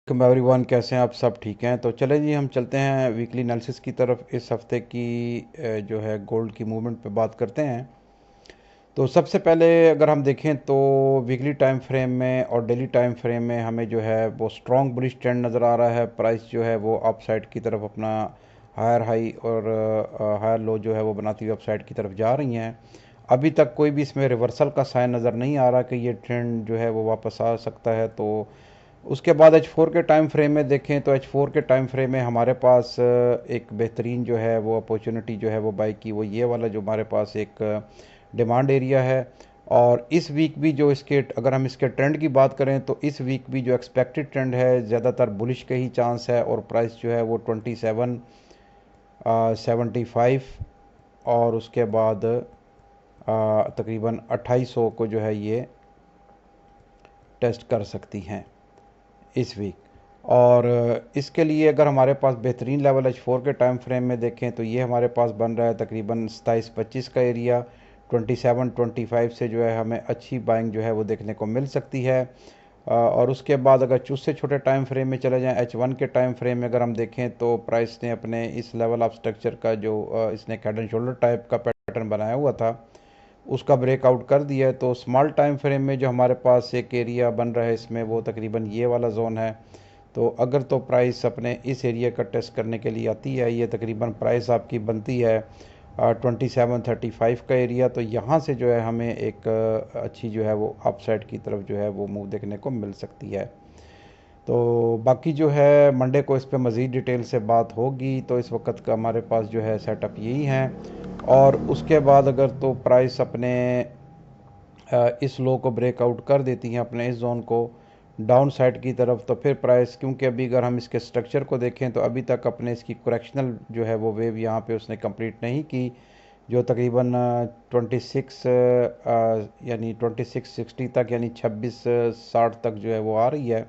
Everyone, कैसे हैं आप? सब ठीक हैं? तो चले जी, हम चलते हैं वीकली एनालिसिस की तरफ। इस हफ्ते की जो है गोल्ड की मूवमेंट पे बात करते हैं। तो सबसे पहले अगर हम देखें तो वीकली टाइम फ्रेम में और डेली टाइम फ्रेम में हमें जो है वो स्ट्रॉन्ग बुलिश ट्रेंड नज़र आ रहा है। प्राइस जो है वो अप साइड की तरफ अपना हायर हाई और हायर लो जो है वो बनाती हुई अप साइड की तरफ जा रही हैं। अभी तक कोई भी इसमें रिवर्सल का साइन नज़र नहीं आ रहा कि ये ट्रेंड जो है वो वापस आ सकता है। तो उसके बाद H4 के टाइम फ्रेम में देखें तो H4 के टाइम फ्रेम में हमारे पास एक बेहतरीन जो है वो अपॉर्चुनिटी जो है वो बाई की, वो ये वाला जो हमारे पास एक डिमांड एरिया है। और इस वीक भी जो इसके, अगर हम इसके ट्रेंड की बात करें तो इस वीक भी जो एक्सपेक्टेड ट्रेंड है ज़्यादातर बुलिश के ही चांस है। और प्राइस जो है वो 2775 और उसके बाद तकरीबन 2800 को जो है ये टेस्ट कर सकती हैं इस वीक। और इसके लिए अगर हमारे पास बेहतरीन लेवल H4 के टाइम फ्रेम में देखें तो ये हमारे पास बन रहा है तकरीबन 27-25 का एरिया। 27-25 से जो है हमें अच्छी बाइंग जो है वो देखने को मिल सकती है। और उसके बाद अगर उससे छोटे टाइम फ्रेम में चले जाएं, H1 के टाइम फ्रेम में अगर हम देखें तो प्राइस ने अपने इस लेवल ऑफ स्ट्रक्चर का जो इसने हेड एंड शोल्डर टाइप का पैटर्न बनाया हुआ था उसका ब्रेकआउट कर दिया है। तो स्मॉल टाइम फ्रेम में जो हमारे पास एक एरिया बन रहा है इसमें वो तकरीबन ये वाला जोन है। तो अगर तो प्राइस अपने इस एरिया का टेस्ट करने के लिए आती है, ये तकरीबन प्राइस आपकी बनती है 2735 का एरिया। तो यहाँ से जो है हमें एक अच्छी जो है वो अपसाइड की तरफ जो है वो मूव देखने को मिल सकती है। तो बाकी जो है मंडे को इस पर मज़ीद डिटेल से बात होगी। तो इस वक्त का हमारे पास जो है सेटअप यही है। और उसके बाद अगर तो प्राइस अपने इस लो को ब्रेकआउट कर देती हैं, अपने इस जोन को डाउन साइड की तरफ, तो फिर प्राइस, क्योंकि अभी अगर हम इसके स्ट्रक्चर को देखें तो अभी तक अपने इसकी करेक्शनल जो है वो वेव यहाँ पे उसने कंप्लीट नहीं की, जो तकरीबन 26 यानी 2660 तक यानी 2660 तक जो है वो आ रही है।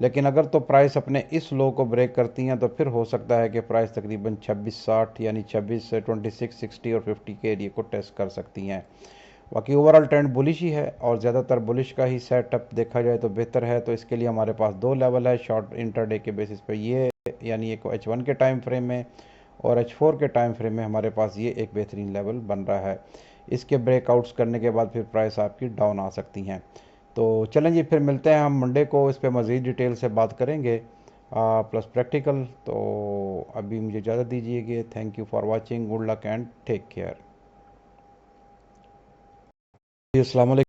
लेकिन अगर तो प्राइस अपने इस लो को ब्रेक करती हैं तो फिर हो सकता है कि प्राइस तकरीबन 2660 यानी 2660 और 50 के एरिया को टेस्ट कर सकती हैं। बाकी ओवरऑल ट्रेंड बुलिश ही है और ज़्यादातर बुलिश का ही सेटअप देखा जाए तो बेहतर है। तो इसके लिए हमारे पास दो लेवल है शॉर्ट इंटरडे के बेसिस पे, ये यानी एक H1 के टाइम फ्रेम में और H4 के टाइम फ्रेम में हमारे पास ये एक बेहतरीन लेवल बन रहा है। इसके ब्रेकआउट्स करने के बाद फिर प्राइस आपकी डाउन आ सकती हैं। तो चलें जी, फिर मिलते हैं हम मंडे को, इस पर मज़ीद डिटेल से बात करेंगे प्लस प्रैक्टिकल। तो अभी मुझे इजाज़त दीजिएगा। Thank you for watching, good luck and take care. अस्सलाम वालेकुम।